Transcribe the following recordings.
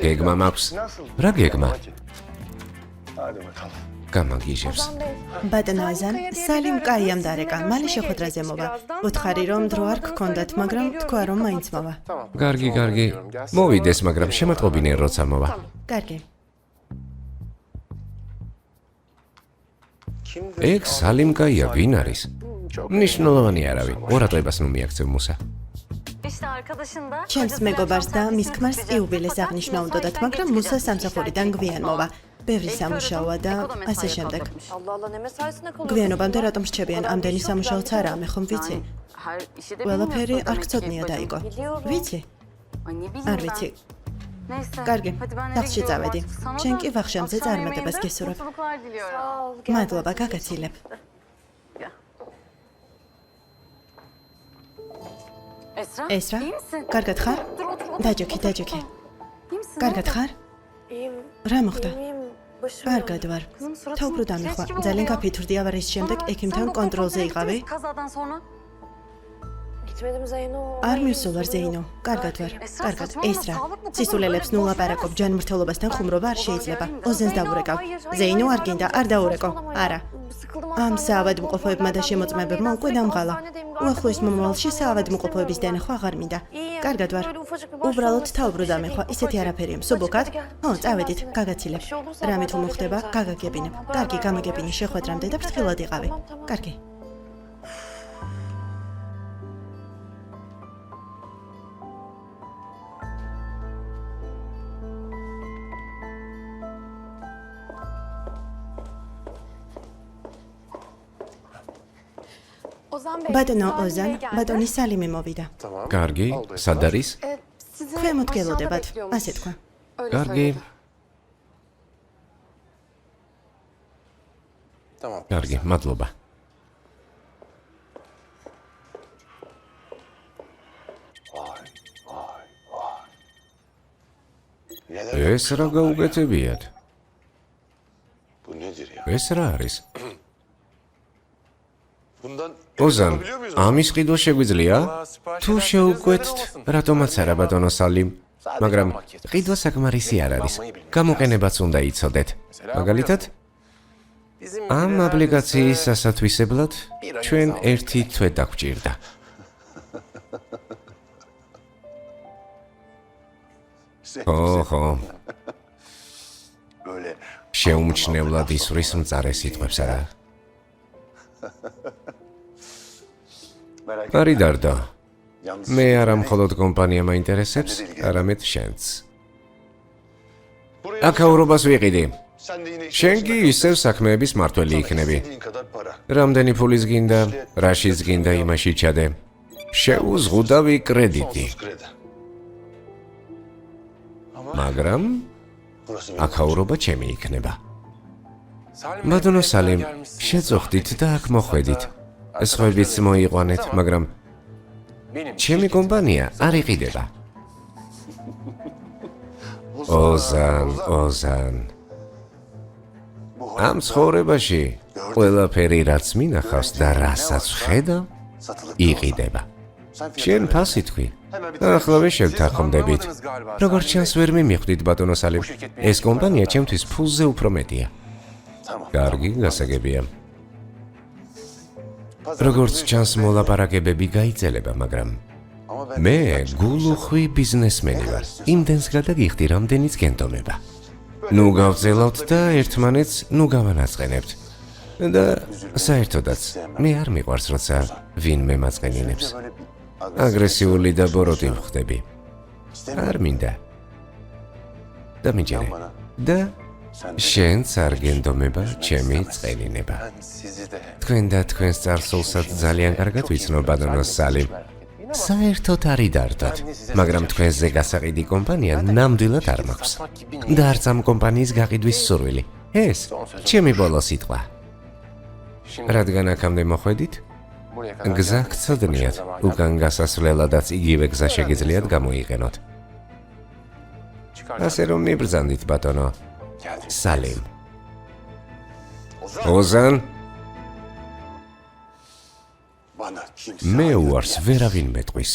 გეგმა მაქვს. რა გეგმა? გამაგიჟებს. ბატონო აზან, სალიმ კაიამ დარეკა, მალე შეხვედრაზე მოვა. უთხარი რომ დრო არ გქონდათ, მაგრამ თქვა რომ მაინც მოვა. გარგი, მოვიდეს, მაგრამ შემატყობინე როცა მოვა. კარგი. ეგ სალიმ კაია ვინ არის? მნიშვნელოვანი არავინ. ორატყვებას ნუ მიაქცევ მუსა. ჩემს მეგობარს და მის ქმარს იუბილეს აღნიშნა უნდათ, მაგრამ მუსა სამსახურიდან გვიან მოვა. ბევრი სამუშაოა და ასე შემდეგ. გვიანობამდე რატომ რჩებიან ამდენი სამუშაოც არაა, მე ხომ ვიცი? ყველაფერი არ გწოდნია დაიგო. ვიცი? არ ვიცი. კარგი, სახლში წავედი. შენ კი ვახშამზე წარმატებას გესურვებ. მადლობა, გაგაცილებ. ესრა? კარგად ხარ? დაჯოქი. კარგად ხარ? რა მოხდა? კარგად ვარ. თავბრუდ ამიხვა. ძალიან გაფითრდი ავარიის შემდეგ ექიმთან კონტროლზე იყავი? არ მივსულარ ზეინო. კარგად ვარ. კარგად. ესრა. სისულელებს ნუ ლაპარაკობ, ჯანმრთელობასთან ხუმრობა არ შეიძლება. ოზენს დავურეკავ. ზეინო არ გინდა, არ დაურეკო. არა. ამ საავადმყოფოებმა და შემოწმებებმა უკვე დამღალა. უახლოეს მომავალში საავადმყოფოების დანახვა აღარ მინდა. კარგად ვარ. უბრალოდ თავბრუდ ამეხვა, ისეთი არაფერია. მსუბუქად? ო, წავედით, გაგაცილებ. რამე თუ მოხდება, გაგაგებინებ. კარგი, გამაგებინე შეხვედრამდე და ფრთხილად იყავი. კარგი. ბატონო ოზან, ბატონი სალიმი მოვიდა. კარგი, სად არის? ქვემოთ გელოდებათ, ასე თქვა. კარგი. კარგი, მადლობა. ეს რა გაუგეთებიათ? ეს რა არის? ოზან, ამის ყიდვა შეგვიძლია? თუ შეუკვეთთ, რატომაც არა ბატონო სალიმ, მაგრამ ყიდვა საკმარისი არ არის. გამოყენებაც უნდა იცოდეთ. მაგალითად, ამ აპლიკაციის ასათვისებლად ჩვენ 1 თვე დაგვჭირდა. ხო. შეუმჩნევლად ისვრის მწარე სიტყვებს არა. არი დარდო. მე არა მხოლოდ კომპანია მაინტერესებს, არამედ შენც. აკაურობას ვიყიდი. შენ კი ისევ საქმეების მართველი იქნები. რამდენი ფულის გინდა, რაშიც გინდა იმაში ჩადე. შეუზღუდავი კრედიტი. მაგრამ აკაურობა ჩემი იქნება. ბატონო სალიმ, შეწუხდით და აქ მოხვედით. სხვებიც მოიყვანეთ, მაგრამ ჩემი კომპანია არ იყიდება. ოზან. ამ ცხოვრებაში ყველაფერი რაც მინახავს და რასაც ვხედავ, იყიდება. შენ ფასი თქვი. ახლავე შევთანხმდებით. როგორც ჩანს ვერ მიმიხვდით ბატონო სალიმ, ეს კომპანია ჩემთვის ფულზე უფრო მეტია. კარგი, გასაგებია. როგორც ჩანს მოლაპარაკებები გაიძელება, მაგრამ მე გულუხვი ბიზნესმენი ვარ. იმდენს გადაგიხდი, რამდენიც გენდომება. ნუ გავწელავთ და ერთმანეთს ნუ გავანაწყენებთ. და საერთოდაც მე არ მიყვარს, როცა ვინმე მაწყენინებს. აგრესიული და ბოროტი ვხდები. არ მინდა. და მიჯერე. და შენც არ გენდომება ჩემი წყენინება. თქვენ და თქვენს წარსულსაც ძალიან კარგად ვიცნობ ბატონო სალიმ. საერთოდ არ იდარდოთ, მაგრამ თქვენზე გასაყიდი კომპანია ნამდვილად არ მაქვს. და არც ამ კომპანიის გაყიდვის სურვილი. ეს ჩემი ბოლო სიტყვა. რადგან აქამდე მოხვედით? გზა გწოდნიათ, უკან გასასვლელადაც იგივე გზა შეგიძლიათ გამოიყენოთ. ასე რომ მიბრძანდით ბატონო სალიმ. ოზან, მე უარს ვერავინ მეტყვის.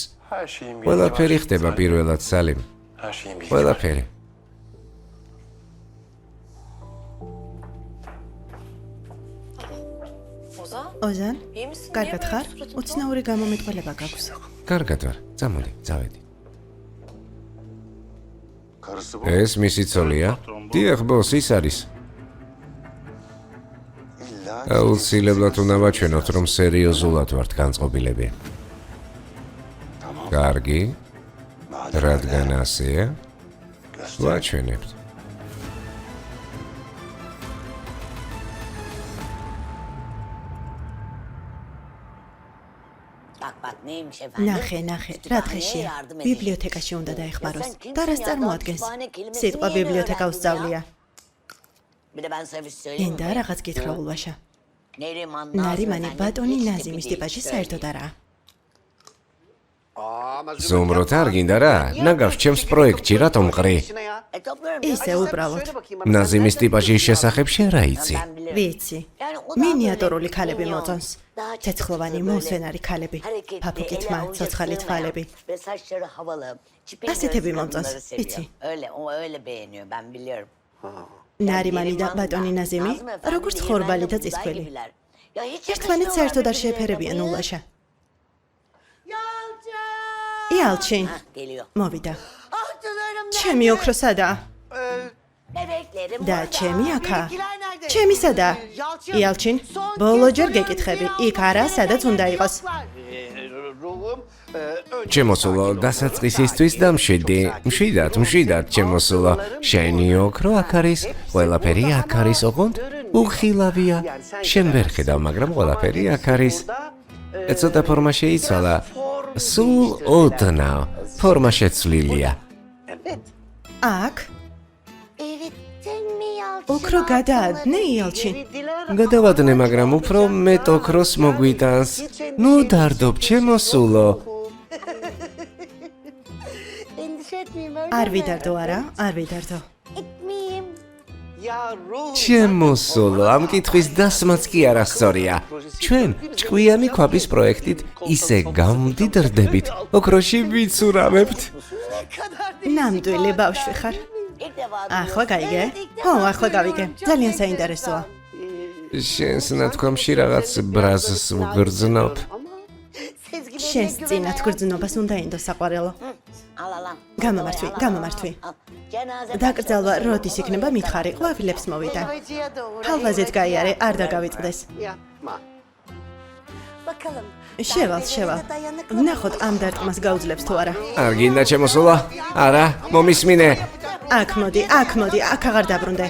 ყველაფერი ხდება პირველად სალიმ. ყველაფერი. ოზან, კარგად ხარ? უცნაური გამომეტყველება გაქვს. კარგად ვარ. წამოდი, წავედი. ეს მისი ცოლია? დიახ, ბოს, ის არის. აუცილებლად უნდა ვაჩვენოთ, რომ სერიოზულად ვართ განწყობილები. კარგი, რადგან ასეა, ვაჩვენებთ. ნახე, რა დღეშია? ბიბლიოთეკაში უნდა დაეხმაროს. და რას წარმოადგენს? სიტყვა ბიბლიოთეკა უსწავლია. გინდა რაღაც გითხრა ულვაშა. ნარიმანი ბატონი ნაზიმის ტიპაჟი საერთოდ არაა. ზუმროთ არ გინდა რა? ნაგავს ჩემს პროექტში, რატომ ყრი? ისე უბრალოდ. ნაზიმის ტიპაჟის შესახებ შენ რა იცი? ვიცი. მინიატურული ქალები მოწონს. ცეცხლოვანი მოსვენარი ქალები, ფაფუკით ცოცხალი თვალები. ასეთები მომწონს, ვიცი. ნარიმანი და ბატონი ნაზიმი, როგორც ხორბალი და წისქვილი. ერთმანეთს საერთოდ არ შეეფერებიან ულვაშა. იალჩინ, მოვიდა. ჩემი ოქრო სადაა? და ჩემი აქა? ჩემი სადაა? იალჩინ, ბოლოჯერ გეკითხები, იქ არა, სადაც უნდა იყოს. ჩემოსულო, დასაწყისისთვის დამშვიდი. მშვიდად, ჩემოსულო. შენი ოქრო აქ არის, ყველაფერი აქ არის, ოღონდ უხილავია. შენ ვერ ხედავ, მაგრამ ყველაფერი აქ არის. ცოტა ფორმა შეიცვალა. სულ ოდნავ, ფორმა შეცვლილია. აქ? ოქრო გადაადნე, იალჩინ? გადავადნე, მაგრამ უფრო მეტ ოქროს მოგვიტანს. ნუ დარდობ, ჩემოსულო. არ ვიდარდო არა, არ ვიდარდო. ჩემოსულო, ამ კითხვის დასმაც კი არასწორია. ჩვენ ჭკვიანი ქვაბის პროექტით ისე გამდიდრდებით, ოქროში ვიცურავებთ. ნამდვილი ბავშვი ხარ. ახლა გაიგე? ხო, ახლა გავიგე. ძალიან საინტერესოა. შენს ნათქვამში რაღაც ბრაზს ვგრძნობ. შენს წინათ გრძნობას უნდა ინდო საყვარელო. გამომართვი. დაკრძალვა როდის იქნება მითხარი, ყვავილებს მოვიდა. ჰალვაზეთ გაიარე, არ დაგავიწყდეს. შევალ. ვნახოთ ამ დარტყმას გაუძლებს თუ არა. არ გინდა ჩემოსულა? არა, მომისმინე. აქ მოდი, აქ აღარ დაბრუნდე.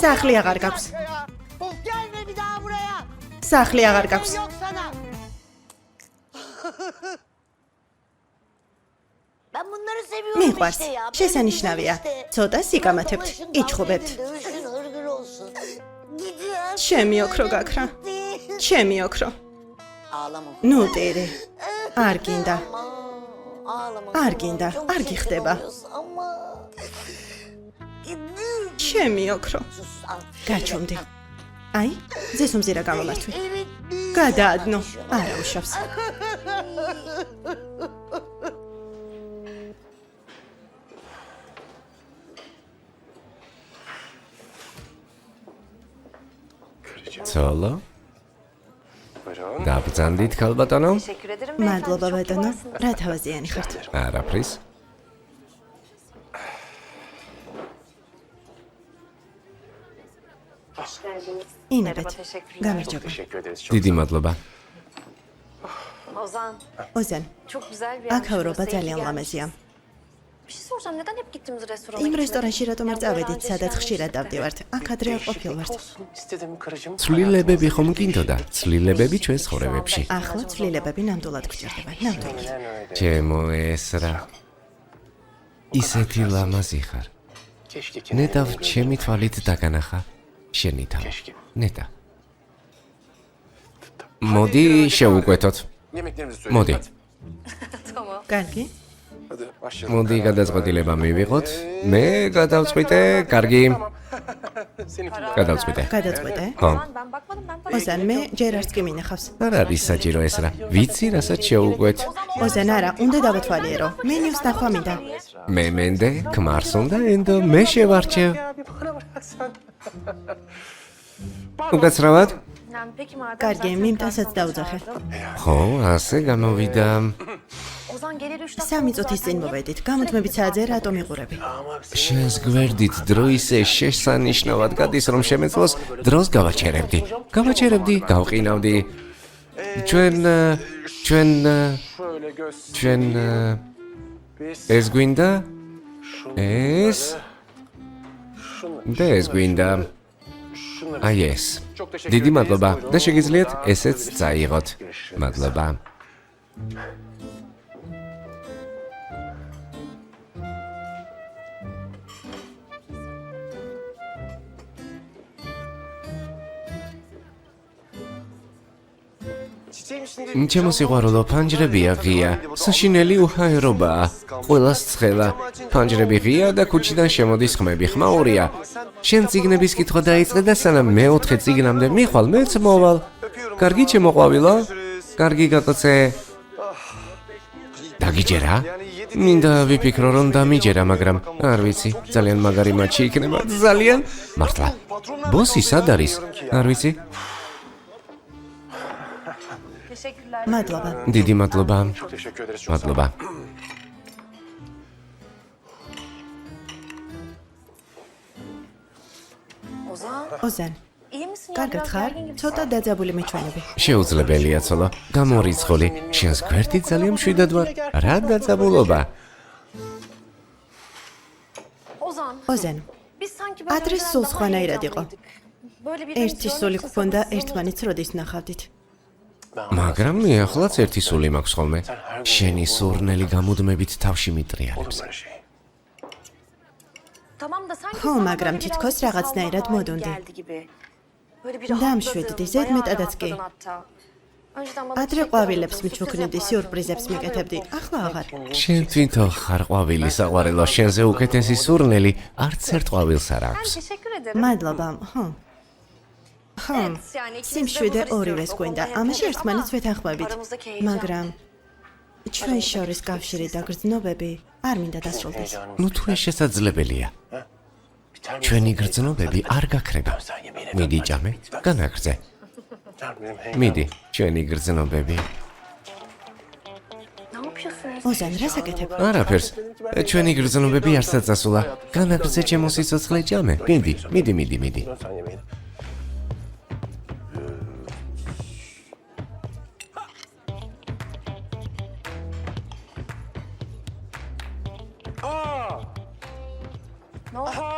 სახლი აღარ გაქვს. მიყვარს, შესანიშნავია. ცოტა სიკამათებთ, იჩხუბებთ. ჩემი ოქრო გაქრა. ჩემი ოქრო. ნუ ტირი. არ გინდა, არ გიხდება. ჩემი ოქრო. გაჩუმდი. აი, ზესუმზირა გამომართვი. გადაადნო, არა უშავს. ცოლო? დაბრძანდით, ქალბატონო? მადლობა, ბატონო. რა თავაზიანი ხართ? არაფრის. ინებეთ. გამარჯობა. დიდი მადლობა. ოზან, აქაურობა ძალიან ლამაზია. იმ რესტორანში რატომ არ წავედით, სადაც ხშირად დავდივართ? აქ ადრე არ ყოფილვართ. ცვლილებები ხომ გინდოდა? ცვლილებები ჩვენ ცხოვრებებში. ახლა ცვლილებები ნამდვილად გჭირდება, ნამდვილად. ჩემო ესრა. ისეთი ლამაზი ხარ. ნეტავ ჩემი თვალით დაგანახა. შენი თავი. ნეტა. მოდი შევუკვეთოთ. მოდი. კარგი. მოდი გადაწყვეტილება მივიღოთ. მე გადავწყვიტე, კარგი. გადავწყვიტე. ხო. ოზან, მე ჯერ არც კი მინახავს. არ არის საჭირო ეს რა. ვიცი, რასაც შევუკვეთ. ოზან, არა, უნდა დავათვალიერო. მენიუს ნახვა მინდა. მე მენდე, ქმარს უნდა ენდო, მე შევარჩევ. უკაცრავად? კარგი, მიმტანსაც დაუძახე. ხო, ასე გამოვიდა. 3 წუთის წინ მოვედით. გამუდმებით საათზე რატო მიყურები? შენს გვერდით დრო ისე შესანიშნავად გადის, რომ შემეძლოს დროს გავაჩერებდი. გავყინავდი. ჩვენ ეს გვინდა? ეს? და ეს გვინდა? აი ეს. დიდი მადლობა და შეგიძლიათ ესეც წაიღოთ. მადლობა. ჩემო სიყვარულო, ფანჯრებია ღია, საშინელი უჰაერობაა, ყველას ცხელა, ფანჯრები ღია და ქუჩიდან შემოდის ხმები, ხმაურია. შენ წიგნების კითხვა დაიწყე და სანამ მე-4 წიგნამდე მიხვალ, მეც მოვალ. კარგი ჩემო ყვავილო? კარგი გაკოცე. დაგიჯერა? მინდა ვიფიქრო რომ დამიჯერა, მაგრამ არ ვიცი, ძალიან მაგარი მატჩი იქნება, ძალიან. მართლა. ბოსი სად არის? არ ვიცი. მადლობა. დიდი მადლობა. მადლობა. ოზან, კარგად ხარ? ცოტა დაძაბული მეჩვენები. შეუძლებელია ცოლო, გამორიცხული. შენს გვერდით ძალიან მშვიდად ვარ. რა დაძაბულობა? ოზან, ადრეს სულ სხვანაირად იყო. ერთი სული გქონდა, ერთმანეთს როდის ნახავდით. მაგრამ მე ახლაც ერთი სული მაქვს ხოლმე. შენი სურნელი გამუდმებით თავში მიტრიალებს. ხო, მაგრამ თითქოს რაღაცნაირად მოდუნდი. დამშვიდდი, ზედმეტადაც კი. ადრე ყვავილებს მიჩუქნებდი, სიურპრიზებს მიკეთებდი, ახლა აღარ. შენ თვითონ ხარ ყვავილი საყვარელო, შენზე უკეთესი სურნელი არც ერთ ყვავილს არ აქვს. მადლობა, ხო. ხო, სიმშვიდე ორივეს გვინდა, ამაში ერთმანეთს ვეთანხმებით. მაგრამ ჩვენ შორის კავშირი და გრძნობები არ მინდა დასრულდეს. ნუ თუ ეს შესაძლებელია. ჩვენი გრძნობები არ გაქრება. მიდი ჭამე, განაგრძე. მიდი, ჩვენი გრძნობები. ოზან, რას აკეთებ? არაფერს. ჩვენი გრძნობები არცად წასულა. განაგრძე ჩემო სიცოცხლე ჭამე. მიდი.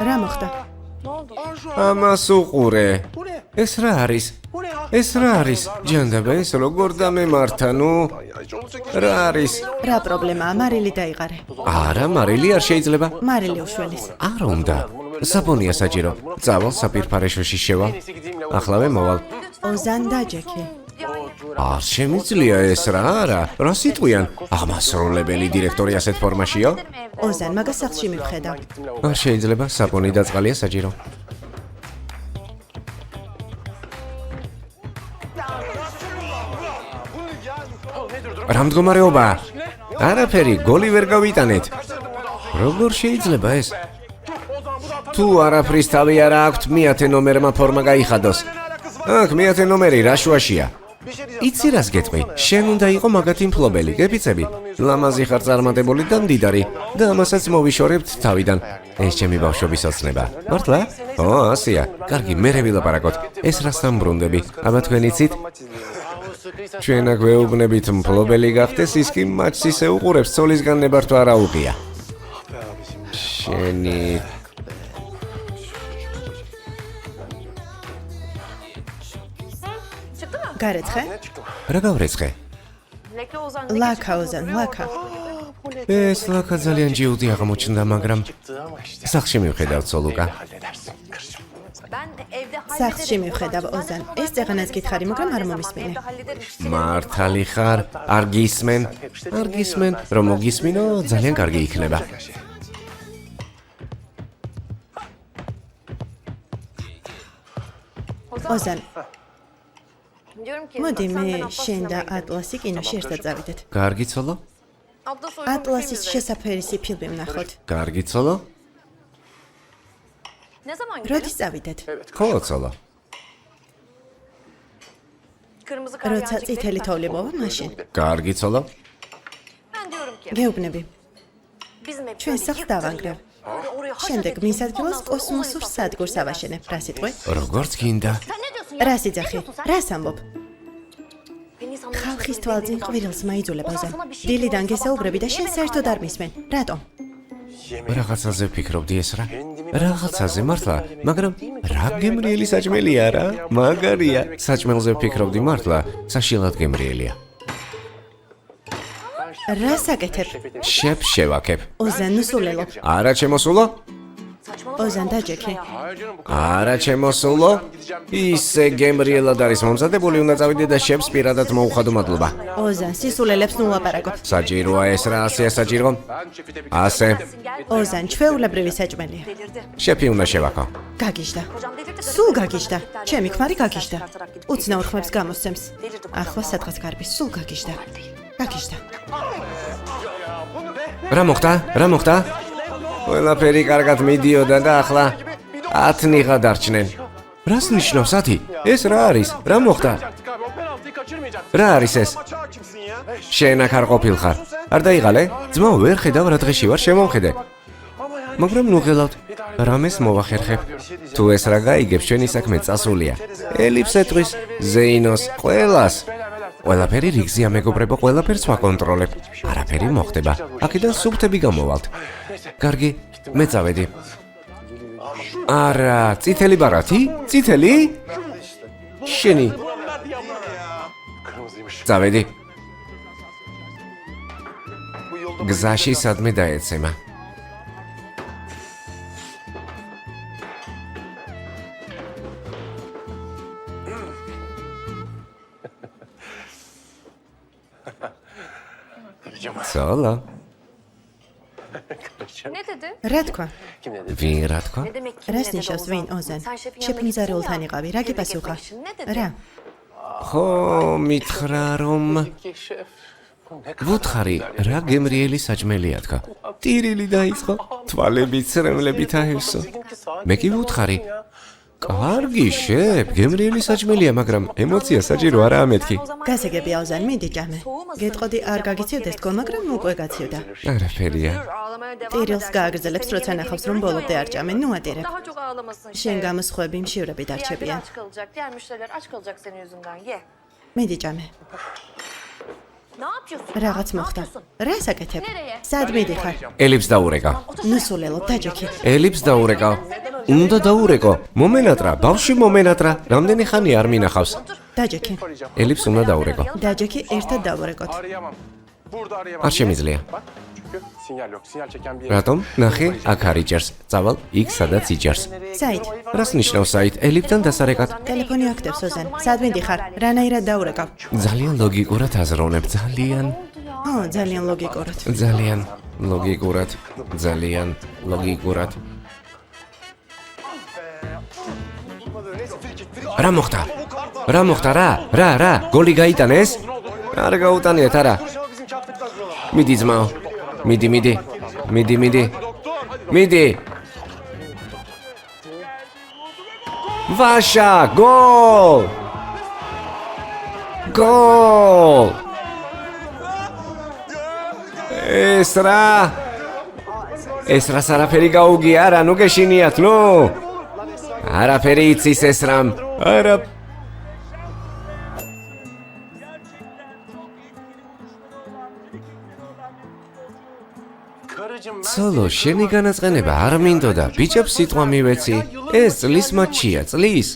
რა მოხდა? ამას უყურე. ეს რა არის? ჯანდაბა, ეს როგორ დამემართა, ნუ? რა არის? რა პრობლემაა? მარილი დაიყარე. არა, მარილი არ შეიძლება. მარილი უშველის. არ უნდა. საბონია საჭირო. წავალ საფირფარეშოში შევალ. ახლავე მოვალ. ოზან დაჯექი. არ შემიძლია ეს რა არა? რა სიტყვიან? აღმასრულებელი დირექტორი ასეთ ფორმაშიო? ოზან, მაგას სახლში მივხედავ. არ შეიძლება, საბონი და წყალია საჭირო. რა მდგომარეობაა? არაფერი, გოლი ვერ გავიტანეთ. როგორ შეიძლება ეს? თუ არაფრის თავი არა აქვთ, მე-10 ნომერმა ფორმა გაიხადოს. აქ მე-10 ნომერი რა შუაშია? იცი რას გეტყვი? შენ უნდა იყო მაგათი მფლობელი, გეფიცები. ლამაზი ხარ წარმატებული და მდიდარი და ამასაც მოვიშორებთ თავიდან. ეს ჩემი ბავშვობის ოცნება. მართლა? ო, ასია. კარგი, მერე ვილაპარაკოთ. ეს რასთან ბრუნდები? აბა თქვენ იცით? ჩვენ აქ ვეუბნებით მფლობელი გახდეს, ის კი მატჩს ისე უყურებს, ცოლისგან ნებართვა არ აუღია. შენი გარეცხე? რა გავრეცხე? ლაკა, ოზან, ლაკა. ეს ლაკა ძალიან ჯიუტი აღმოჩნდა, მაგრამ სახლში მივხედავ ცოლუკა. სახლში მივხედავ, ოზან. ეს წეღანაც გითხარი, მაგრამ არ მომისმენე. მართალი ხარ, არ გისმენ, რომ მოგისმინო, ძალიან კარგი იქნება. ოზან, მოდი მე შენ და ატლასი კინოში ერთად წავიდეთ. კარგი ცოლო? ატლასის შესაფერისი ფილმი ვნახოთ. კარგი ცოლო? როდის წავიდეთ? ხო, ცოლო. როცა წითელი თოვლი მოვა მაშინ. კარგი ცოლო? გეუბნები. ჩვენ სახლს დავანგრევ. შემდეგ მის ადგილას კოსმოსურ სადგურს ავაშენებ. რა სიტყვი? როგორც გინდა. რა სიძახი? რას ამბობ? ხალხის თვალწინ ყვირილს მაიძულებაზე. დილიდან გესაუბრები და შენ საერთოდ არ მისმენ. რატომ? რაღაცაზე ფიქრობდი ეს რა? რაღაცაზე მართლა, მაგრამ რა გემრიელი საჭმელია რა? მაგარია. საჭმელზე ფიქრობდი მართლა, საშილად გემრიელია. რა საკეთებ? შებ შევაქებ. ოზან ნუსულელო. არა ჩემოსულო? ოზან დაჯექი. არა ჩემოსულო? ისე გემრიელად არის მომზადებული, უნდა წავიდე და შებს პირადად მოუხადო მადლობა. ოზან სისულელებს ნუ ლაპარაკობ. საჭიროა ეს რა, ასეა საჭირო? ასე. ოზან ჩვეულებრივი საჭმელია. შეფი უნდა შევაქო. გაგიჟდა. სულ გაგიჟდა. ჩემი ქმარი გაგიჟდა. უცნაურ ხმებს გამოსცემს. ახლა სადღაც გარბის, სულ გაგიჟდა. გაგიჟდა. რა მოხდა? რა მოხდა? ყველაფერი კარგად მიდიოდა და ახლა 10 ნიღა დარჩნენ. რას ნიშნავს 10? ეს რა არის? რა მოხდა? რა არის ეს? შენ აქ არ ყოფილხარ. არ დაიღალე? ძმა ვერ ხედავ რა დღეში ვარ, შემომხედე. მაგრამ ნუ ღელავთ. რამეს მოვახერხებ. თუ ეს რა გაიგებს, ჩვენი საქმე წასულია. ელიფს ეტყვის, ზეინოს, ყველას. ყველაფერი რიგზია მეგობრებო, ყველაფერს ვაკონტროლებ. არაფერი მოხდება. აქედან სუბთები გამოვალთ. კარგი, მე წავედი. არა, წითელი ბარათი? წითელი? შენი. წავედი. გზაში სადმე დაეცემა. ცოლო. რა თქვა? ვინ რა თქვა? რას ნიშნავს ვინ ოზან? შეფინზარეულთან იყავი, რა გიპასუხა? რა? ხო, მითხრა რომ ვუთხარი რა გემრიელი საჭმელია თქვა. ტირილი დაიწყო, თვალები ცრემლებით აირსო. მე კი ვუთხარი. კარგი, შებ, გემრიელი საჭმელია, მაგრამ ემოცია საჭირო არაა მეთქი. გასაგებია ოზან, მინდი ჭამე. გეტყოდი არ გაგიცივდეს თქო, მაგრამ უკვე გაცივდა. არაფერია. ტირილს გააგრძელებს, როცა ნახავს რომ ბოლომდე არ ჭამენ, ნუ ატირებ. შენ გამოსხვები მშივრები დარჩებიან. მინდი ჭამე. რაღაც მოხდა. რა საკეთებ? სად მიდიხარ? ელიფს დაურეკა. ნუსულელო, დაჯექი. ელიფს დაურეკა. უნდა დაურეკო. მომენატრა, ბავშვი მომენატრა. რამდენი ხანი არ მინახავს. დაჯექი. ელიფს უნდა დაურეკო. დაჯექი, ერთად დავურეკოთ. არ შემიძლია. რატომ? ნახე, აქ არ იჭერს. წავალ იქ, სადაც იჭერს. საით? რას ნიშნავს საით? ელიფთან დასარეკად. ტელეფონი აქტებს ოზან. სად მიდიხარ? რანაირად დაურეკავ? ძალიან ლოგიკურად აზროვნებ, ძალიან. ძალიან ლოგიკურად. ძალიან ლოგიკურად, ძალიან ლოგიკურად. რა მოხდა? რა მოხდა რა? რა? გოლი გაიტანეს? არ გაუტანიათ არა. მიდი ძმაო. მიდი. მიდი. ვაშა, გოლ! გოლ! ეს რა არაფერი გაუგია რა, ნუ გეშინიათ, ნუ. არაფერი იცის ეს რამ. არა. ცოლო, შენი განაწყენება არ მინდოდა, ბიჭებს სიტყვა მივეცი. ეს წლის მატჩია, წლის.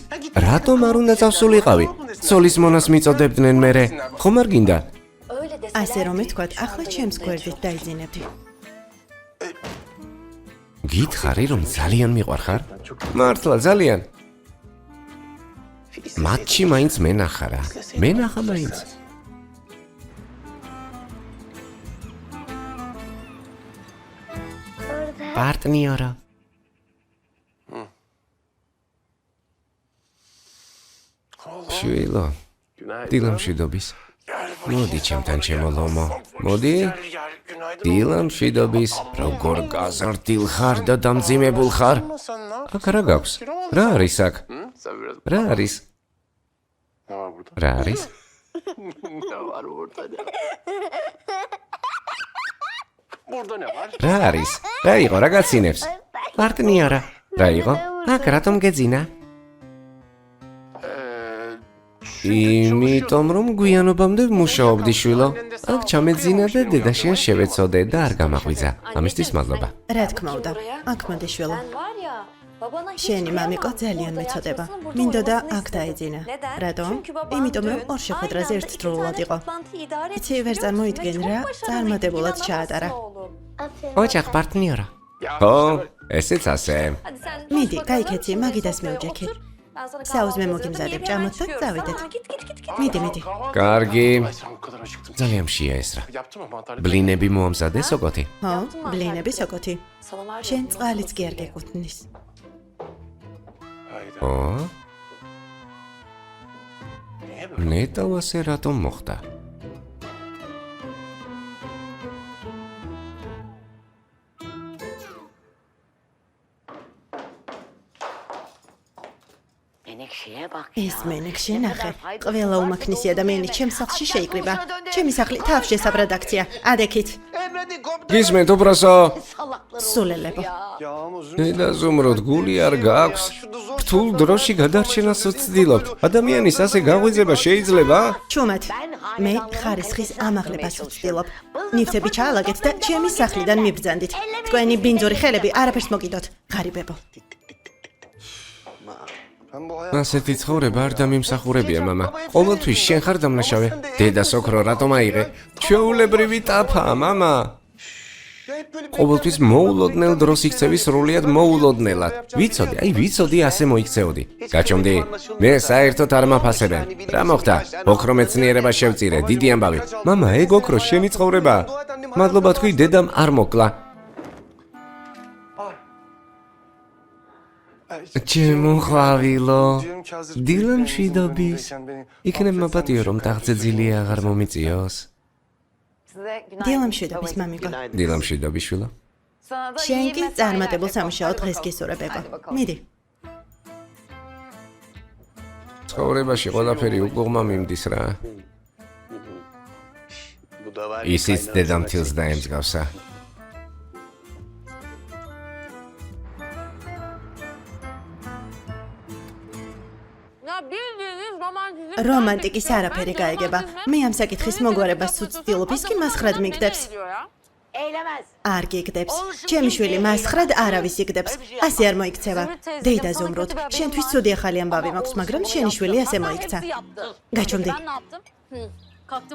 რატომ არ უნდა წავსულიყავი? ცოლის მონას მიწოდებდნენ მერე. ხომ არ გინდა? ასე რომ ეთქვათ, ახლა ჩემს გვერდით დაიძინებდი. გითხარი რომ ძალიან მიყვარხარ? მართლა ძალიან. მატჩი მაინც მენახა რა. მენახა მაინც. პარტნიორა. შვილო. დილამშვიდობის. მოდი ჩემთან ჩემო ლომო. მოდი. დილა მშვიდობის, როგორ გაზრდილ ხარ და დამძიმებულ ხარ? აქ რა გაქვს? რა არის აქ? რა არის? რა არის? რა არის? რა იყო რა გაცინებს? პარტნიორა. რა იყო? აქ რატომ გეძინა? იმიტომ რომ გვიანობამდე მუშაობდი შვილო. აქ ჩამეძინა და დედაშენ შევეცოდე და არ გამაღვიძა. ამისთვის მადლობა. რა თქმა უნდა, აქ მოდი შვილო. შენი მამიკო ძალიან მეწოდება. მინდოდა აქ დაეძინა. რატომ? იმიტომ რომ ორ შეხვედრაზე ერთდროულად იყო. იცი ვერ წარმოიდგენ რა, წარმატებულად ჩაატარა. ოჯახ პარტნიორა. ო, ესეც ასე. მიდი, გაიქეცი, მაგიდას მევჯექი. საუზმე მოგიმზადებ ჭამოთ და წავიდეთ. მიდი. კარგი. ძალიან შეაესრა. ბლინები მოამზადე სოკოთი. ხო, ბლინები სოკოთი. შენ წყალიც კი არ გეკუთვნის. ო? ნეტავ ასე რატომ მოხდა? ეს მენექშე ნახე. ყველა უმაქნისი ადამიანი ჩემს სახლში შეიკრიბა. ჩემი სახლი თავში საბრადაქცია. ადექით. გისმენთ უბრასო. სულელებო. და ზუმროდ გული არ გაქვს. რთულ დროში გადარჩენას ვცდილობთ. ადამიანის ასე გაღვიძება შეიძლება? ჩუმად. მე ხარისხის ამაღლებას ვცდილობ. ნივთები ჩაალაგეთ და ჩემი სახლიდან მიბრძანდით. თქვენი ბინძური ხელები არაფერს მოგიდოთ. ღარიბებო. ასეთი ცხოვრება არ დამიმსახურებია, მამა. ყოველთვის შენ ხარ დამნაშავე. დედას ოქრო რატომ აიღე? ჩვეულებრივი ტაფაა, მამა. ყოველთვის მოულოდნელ დროს იქცევი სრულიად მოულოდნელად. ვიცოდი ასე მოიქცეოდი. გაჩვენდი. მე საერთოდ არ მაფასებენ. რა მოხდა? ოქრო მეცნიერება შევწირე, დიდი ამბავი. მამა, ეგ ოქრო შენი ცხოვრებაა. მადლობა თქვი დედამ არ მოკლა. ჩემო ყვავილო, დილა მშვიდობის. იქნებ მაპატიო რომ ტახტზე აღარ მომიწიოს. დილა მშვიდობის, მამიკო. დილა მშვიდობის, შვილო. შენ კი წარმატებულ სამუშაო დღეს გისურვებებო. მიდი. ცხოვრებაში ყველაფერი უკუღმა მიმდის რა. ისიც დედამთილს დაემსგავსა. რომანტიკის არაფერი გაიგება. მე ამ საკითხის მოგვარებას ვცდილობ, ის კი მასხრად მიგდებს. არ გიგდებს. ჩემი შვილი მასხრად არავის იგდებს. ასე არ მოიქცევა. დეიდა ზუმრუთ, შენთვის ცუდი ახალი ამბავი მაქვს, მაგრამ შენი შვილი ასე მოიქცა. გაჩვენდი.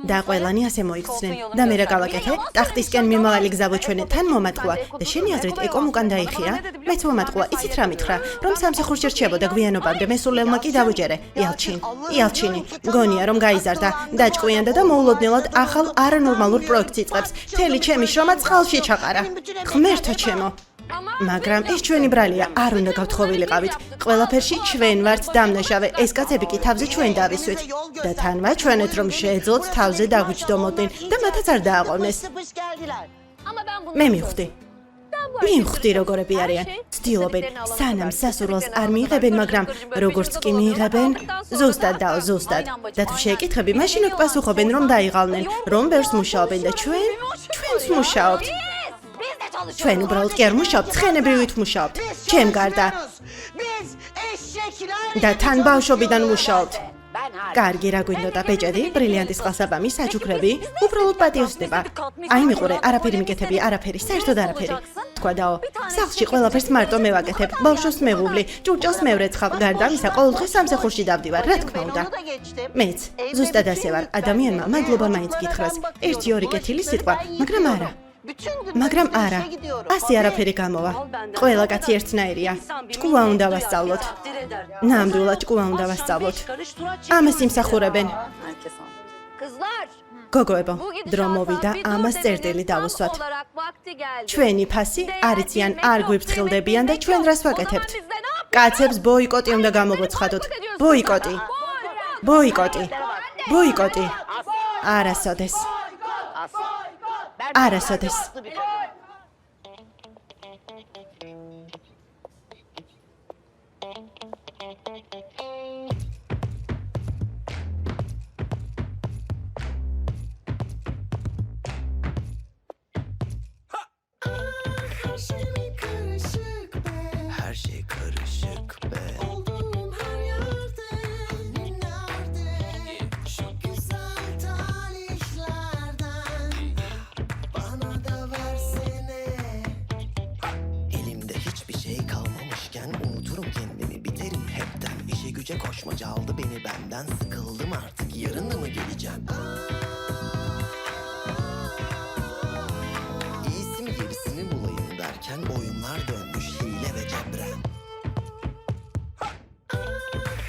და ყველანი ასე მოიქცნენ. და მე რა გავაკეთე? ტახტისკენ მიმავალი გზა ვუჩვენე, თან მომატყვა და შენი აზრით ეკომ უკან დაიხია? მეც მომატყვა, იცით რა მითხრა? რომ სამსახურში რჩებოდა გვიანობამდე, მესულელმა კი დავუჯერე. იალჩინი. მგონია რომ გაიზარდა, დაჭკვიანდა და მოულოდნელად ახალ არანორმალურ პროექტს იწყებს. მთელი ჩემი შრომა წყალში ჩაყარა. ღმერთო ჩემო. მაგრამ ეს ჩვენი ბრალია, არ უნდა გავთხოვილიყავით. ყველაფერში ჩვენ ვართ დამნაშავე, ეს კაცები კი თავზე ჩვენ დავისვით. და თან ვაჩვენეთ, რომ შეეძლოთ თავზე დაგვიჯდომოდნენ და მათაც არ დააყოვნეს. მე მივხვდი როგორები არიან. ცდილობენ, სანამ სასურველს არ მიიღებენ, მაგრამ როგორც კი მიიღებენ, ზუსტად. და თუ შეეკითხები, მაშინ უკ პასუხობენ, რომ დაიღალნენ, რომ ბევრს მუშაობენ და ჩვენც მუშაობთ. ჩვენ უბრალოდ კი არ მუშაობთ, ცხენებრივით მუშაობთ. ჩემ გარდა. და თან ბავშვობიდან მუშაობთ. კარგი, რა გვინდოდა, ბეჭედი, ბრილიანტის ყალსაბამი, საჩუქრები, უბრალოდ პატიოსდება. აი მიყურე, არაფერი მიკეთები, არაფერი, საერთოდ არაფერი. თქვა დაო, სახლში ყველაფერს მარტო მე ვაკეთებ, ბავშვს მევუვლი, ჭურჭელს მე ვრეცხავ, გარდა ამისა ყოველდღე სამსახურში დავდივარ, რა თქმა უნდა. მეც, ზუსტად ასე ვარ, ადამიანმა მადლობა მაინც გითხრას, 1-2 კეთილი სიტყვა, მაგრამ არა, ასე არაფერი გამოვა. ყველა კაცი ერთნაირია. ჭკუა უნდა ვასწავლოთ. ნამდვილად ჭკუა უნდა ვასწავლოთ. ამას იმსახურებენ. გოგოებო, დრო მოვიდა ამას წერტილი დავუსვათ. ჩვენი ფასი არიციან, არ გვიფრთხილდებიან და ჩვენ რას ვაკეთებთ? კაცებს ბოიკოტი უნდა გამოვოცხადოთ. ბოიკოტი. არასოდეს. არასოდეს. Her şey karışık be. Olduğum her yerde, nerede? Şu güzel talihlerden bana da versene. Elimde hiçbir şey kalmamışken unuturum kendimi, biterim hepten. İşe güce koşmaca aldı beni benden, sıkıldım artık, yarın mı geleceğim? İyisi mi gerisini bulayım derken oyunlar dönmüş hile ve cebren.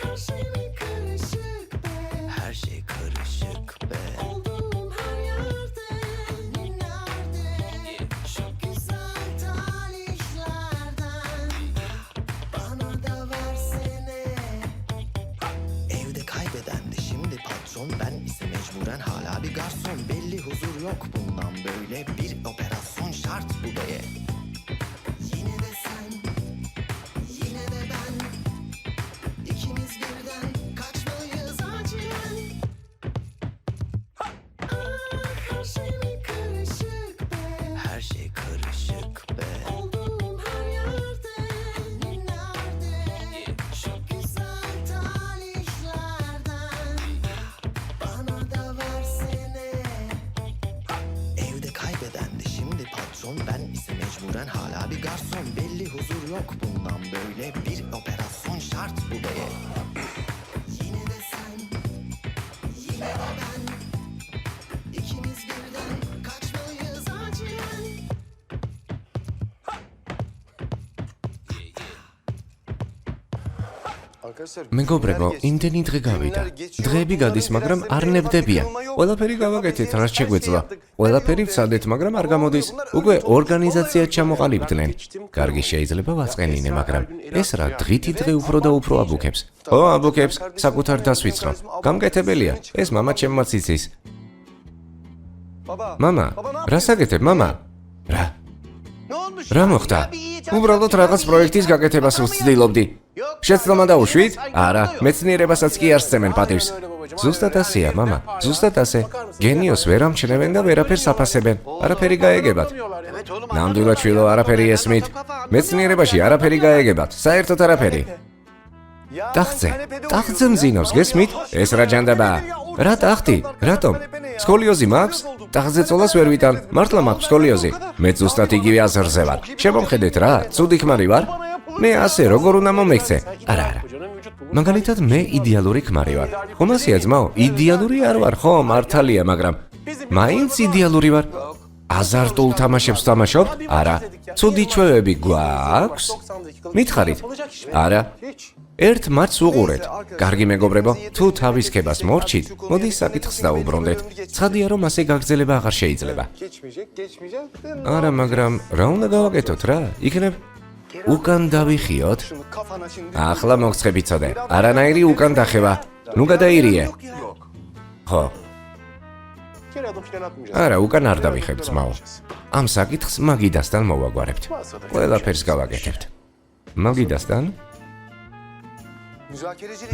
Her şey mi karışık be? Her şey karışık be. Olduğum her yerde, nerede? Şu güzel talihlerden bana da versene. Evde kaybedendi şimdi patron, ben ise mecburen hala bir garson. Belli huzur yok bundan böyle, bir operasyon şart bu beye. Yine de sen, yine de ben, ikimiz birden kaçmalıyız acilen. Her şey mi karışık be? Her şey karışık be. Olduğum her yerde, nerede? Şu güzel talihlerden bana da versene. Evde kaybedendi şimdi patron, ben ise mecburen hala bir garson. Belli huzur yok bundan böyle, bir operasyon şart bu beye. Yine de sen, yine de ben, ikimiz birden kaçmalıyız acilen. მეგობრებო, იმდენი დღე გავიდა. დღეები გადის, მაგრამ არ ნებდებიან. ყველაფერი გავაკეთეთ, რაც შეგვეძლო. ყველაფერი ვცადეთ, მაგრამ არ გამოდის. უკვე ორგანიზაციად ჩამოყალიბდნენ. კარგი, შეიძლება ვაწყენინე, მაგრამ ეს რა დღითი დღე უფრო და უფრო აბუქებს. ო, აბუქებს, საკუთარ დას ვიცხო. გამკეთებელია, ეს მამა ჩემმაც იცის. მამა, რა საგეთებ, მამა? რა? რა მოხდა? უბრალოდ რაღაც პროექტის გაკეთებას ვცდილობდი. შეცდომა დაუშვით? არა, მეცნიერებასაც კი არ სცემენ პატივს. ზუსტად ასეა, მამა, ზუსტად ასე. გენიოს ვერ ამჩნევენ და ვერაფერს აფასებენ. არაფერი გაეგებათ. ნამდვილად შვილო, არაფერი ესმით. მეცნიერებაში არაფერი გაეგებათ, საერთოდ არაფერი. ტახტზე მძინავს, გესმით? ეს რა ჯანდაბაა? რა ტახტი? რატომ? სკოლიოზი მაქვს? ტახტზე წოლას ვერ ვიტან, მართლა მაქვს სკოლიოზი. მე ზუსტად იგივე აზრზე ვარ. შემომხედეთ რა, ცუდი ქმარი ვარ? მე ასე როგორ უნდა მომექცე? არა. მაგალითად მე იდეალური ქმარი ვარ. ხომ ასეა ძმაო? იდეალური არ ვარ, ხო, მართალია, მაგრამ მაინც იდეალური ვარ. აზარტულ თამაშებს თამაშობთ? არა. ცუდი ჩვევები გვაქვს? მითხარით? არა. ერთ მატჩს უყურეთ. კარგი მეგობრებო, თუ თავის ქებას მორჩით, მოდი საკითხს დაუბრუნდეთ. ცხადია, რომ ასე გაგრძელება აღარ შეიძლება. არა, მაგრამ რა უნდა გავაკეთოთ რა? იქნებ უკან დავიხიოთ? ახლა მოგცხები წოდე. არანაირი უკან დახევა. ნუ გადაირიე. ხო. არა, უკან არ დავიხებ ძმაო. ამ საკითხს მაგიდასთან მოვაგვარებთ. ყველაფერს გავაკეთებთ. მაგიდასთან?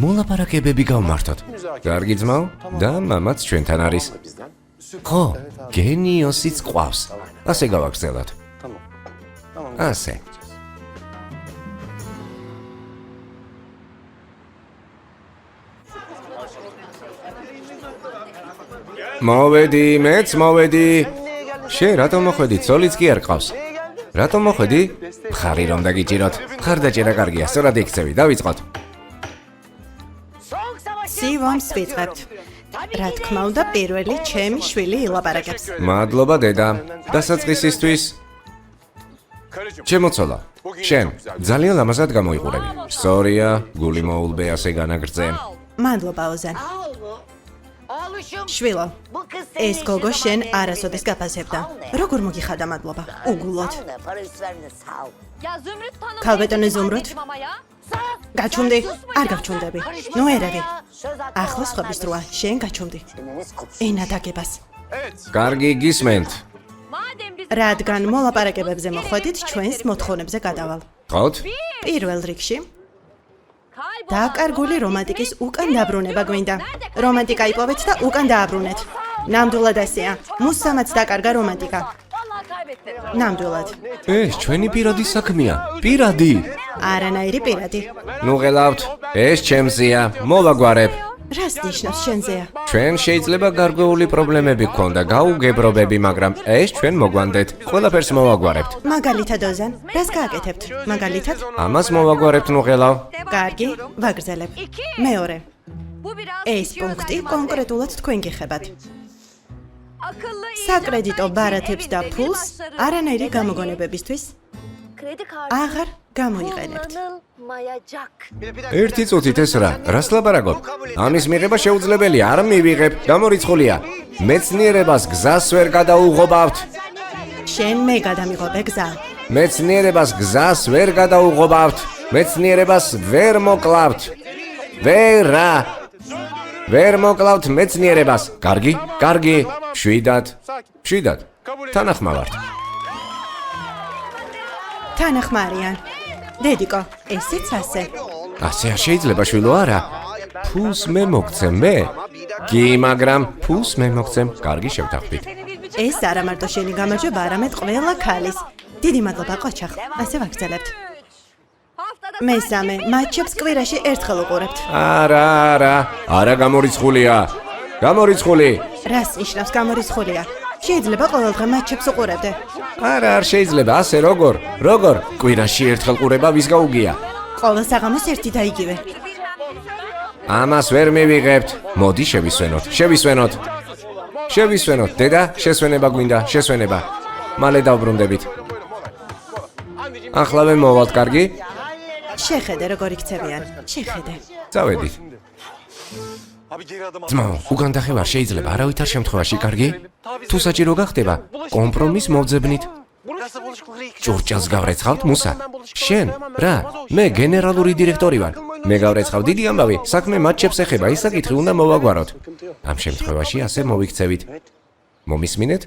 მოლაპარაკებები გავმართოთ. კარგი ძმაო, და მამაც ჩვენთან არის. ხო, გენიოსიც ყავს. ასე გავაგრძელოთ. ასე. მოვედი, მეც მოვედი. შენ რატომ მოხვედი? ცოლიც კი არ ყავს. რატომ მოხვედი? მხარი რომ დაგიჭიროთ. მხარდაჭერა კარგია, სწორად იქცევი, დავიწყოთ. სივამს ვიწყებთ. რა თქმა უნდა, პირველი ჩემი შვილი ილაპარაკებს. მადლობა დედა, დასაწყისისთვის. ჩემოცოლა, შენ ძალიან ლამაზად გამოიყურები. სწორია, გული მოულბე ასე განაგრძენ. მადლობა ოზან. შვილო, ეს გოგო შენ არასოდეს გაფასებდა. როგორ მოგიხადა მადლობა? უგულოდ. ქალბატონი ზუმრუთ? გაჩუმდი? არ გავჩუმდები. ნუ ერევი. ახლა სხვების დროა, შენ გაჩუმდი. ენა დაგებას. კარგი, გისმენთ. რადგან მოლაპარაკებებზე მოხვედით, ჩვენს მოთხოვნებზე გადავალ. გყავთ? პირველ რიგში დაკარგული რომანტიკის უკან დაბრუნება გვინდა. რომანტიკა იპოვეთ და უკან დააბრუნეთ. ნამდვილად ესეა. მუსამაც დაკარგა რომანტიკა. ნამდვილად. ეს ჩვენი პირადი საქმეა. პირადი. არანაირი პირადი. ნუ ღელავთ. ეს ჩემზეა. მოვაგვარებ. რას ნიშნავს შენზეა? ჩვენ შეიძლება გარკვეული პრობლემები გქონდა, გაუგებრობები, მაგრამ ეს ჩვენ მოგვანდეთ. ყველაფერს მოვაგვარებთ. მაგალითად ოზან, რას გააკეთებთ? მაგალითად? ამას მოვაგვარებთ, ნუ ღელავ. კარგი, ვაგრძელებ. მეორე. ეს პუნქტი კონკრეტულად თქვენ გიხებათ. საკრედიტო ბარათებს და ფულს არანაირი გამოგონებებისთვის აღარ გამოიყენებთ. ერთი წუთით ეს რას ლაპარაკობ? ამის მიღება შეუძლებელია, არ მივიღებ, გამორიცხულია. მეცნიერებას გზას ვერ გადაუღობავთ. შენ მე გადამიღობე გზა. მეცნიერებას გზას ვერ გადაუღობავთ. მეცნიერებას ვერ მოკლავთ. ვერ მოკლავთ მეცნიერებას. კარგი? კარგი. შვიდად. თანახმავართ. თანახმარიან. დედიკო, ესეც ასე. ასე არ შეიძლება შვილო არა. ფულს მე მოგცემ მე. კი, მაგრამ ფულს მე მოგცემ. კარგი შევთანხმდით. ეს არა მარტო შენი გამარჯვება, არამედ ყველა ქალის. დიდი მადლობა ყოჩახ. ასე ვაგრძელებთ. მესამე, მატჩებს კვირაში ერთხელ უყურებთ. არა გამორიცხულია. გამორიცხული. რას ნიშნავს გამორიცხულია? შეიძლება ყოველდღე მატჩებს უყურებდე. არ შეიძლება, ასე როგორ? კვირაში ერთხელ ყურება ვის გაუგია? ყოველ საღამოს ერთი და იგივე. ამას ვერ მივიღებთ. მოდი შევისვენოთ. დედა, შესვენება გვინდა, შესვენება. მალე დავბრუნდებით. ახლავე მოვალთ, კარგი? შეხედე როგორ იქცევიან. შეხედე. წავედით. ძმაო, უკან დახევარ შეიძლება არავითარ შემთხვევაში, კარგი? თუ საჭირო გახდება, კომპრომის მოვძებნით. ჭურჭელს გავრეცხავთ, მუსა? შენ? რა? მე გენერალური დირექტორი ვარ. მე გავრეცხავ, დიდი ამბავი, საქმე მატჩებს ეხება, ის საკითხი უნდა მოვაგვაროთ. ამ შემთხვევაში ასე მოვიქცევით. მომისმინეთ?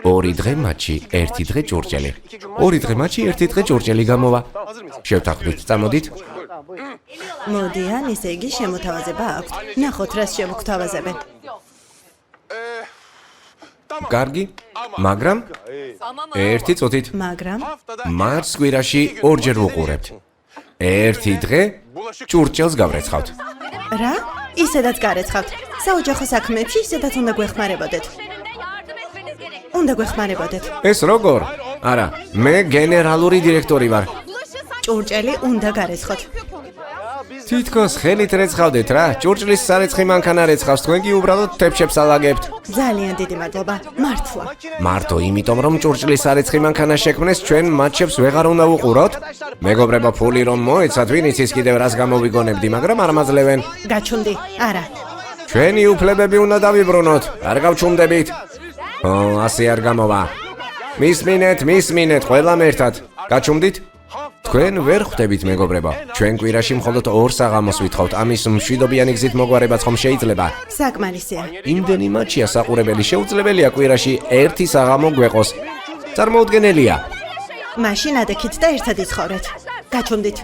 2 დღე მატჩი, 1 დღე ჭურჭელი. 2 დღე მატჩი, 1 დღე ჭურჭელი გამოვა. შევთანხმდით, წამოდით. მოდიან, ისე იგი შემოთავაზება აქვთ. ნახოთ, რას შემოგთავაზებენ. კარგი, მაგრამ 1 წუთით. მაგრამ მარტს კვირაში 2-ჯერ ვუყურებთ. 1 დღე ჭურჭელს გავრეცხავთ. რა? ისედაც გარეცხავთ. საოჯახო საქმეებში ისედაც უნდა გვეხმარებოდეთ. ეს როგორ? არა, მე გენერალური დირექტორი ვარ. ჭურჭელი უნდა გარეცხოთ. თითქოს ხელით რეცხავდეთ რა. ჭურჭლის სარეცხი მანქანა რეცხავს, თქვენ კი უბრალოდ თეფშებს ალაგებთ. ძალიან დიდი მადლობა. მართლა. მარტო იმიტომ რომ ჭურჭლის სარეცხი მანქანა შექმნეს, ჩვენ მატჩებს ვეღარ უნდა ვუყუროთ. მეგობრებო, ფული რომ მოეცათ, ვინ იცის კიდევ რას გამოვიგონებდი, მაგრამ არ მაძლევენ. გაჩუმდი? არა. ჩვენი უფლებები უნდა დავიბრუნოთ. არ გავჩუმდებით. ასე არ გამოვა. მისმინეთ ყველამ ერთად. გაჩუმდით? თქვენ ვერ ხვდებით მეგობრებო. ჩვენ კვირაში მხოლოდ 2 საღამოს ვითხოვთ. ამის მშვიდობიანი გზით მოგვარებაც ხომ შეიძლება? საკმარისია. იმდენი მატჩია საყურებელი, შეუძლებელია კვირაში 1 საღამო გვეყოს. წარმოუდგენელია. მაშინ ადექით და ერთად იცხოვრეთ. გაჩუმდით?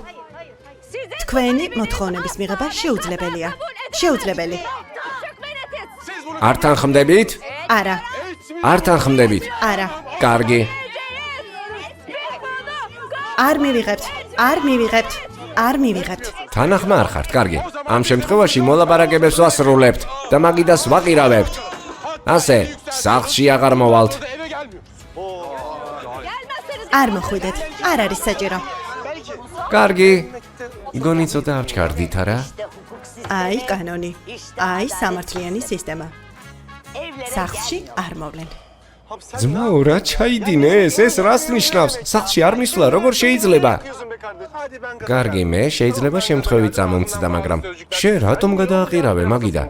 თქვენი მოთხოვნების მიღება შეუძლებელია. შეუძლებელი. არ თანხმდებით? არა. არ თანხმდებით? არა. კარგი. არ მივიღებთ. თანახმა არ ხართ, კარგი. ამ შემთხვევაში მოლაპარაკებებს ვასრულებთ და მაგიდას ვაყირავებთ. ასე, სახლში აღარ მოვალთ. არ მოხვიდეთ. არ არის საჭირო. კარგი. გონი ცოტა ავჩქარდით არა? აი კანონი. აი სამართლიანი სისტემა. სახლში არ მოვლენ. ძმაო, რა ჩაიდინეს? ეს რას ნიშნავს? სახლში არ მისვლა, როგორ შეიძლება? კარგი, მე შეიძლება შემთხვევით წამომცდა, მაგრამ შენ რატომ გადააყირავე მაგიდა?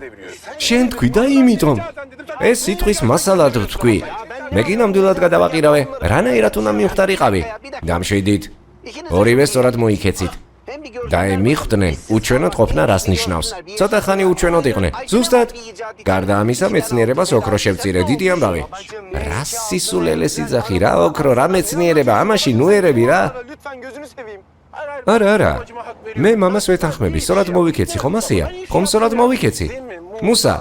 შენ თქვი და იმიტომ. ეს სიტყვის მასალად თქვი. მე კი ნამდვილად გადავაყირავე. რანაირად უნდა მივხვდარიყავი? დამშვიდით. ორივე სწორად მოიქეცით. და ემიხვდნენ უჩვენოდ ყოფნა რას ნიშნავს. ცოტა ხანი უჩვენოდ იყვნენ. ზუსტად გარდა ამისა მეცნიერებას ოქრო შევწირე დიდი ამბავი. რა სისულელეს იძახი რა ოქრო რა მეცნიერება ამაში ნუ ერები რა. არა მე მამას ვეთანხმები სწორად მოვიქეცი ხომ ასეა ხომ სწორად მოვიქეცი მუსა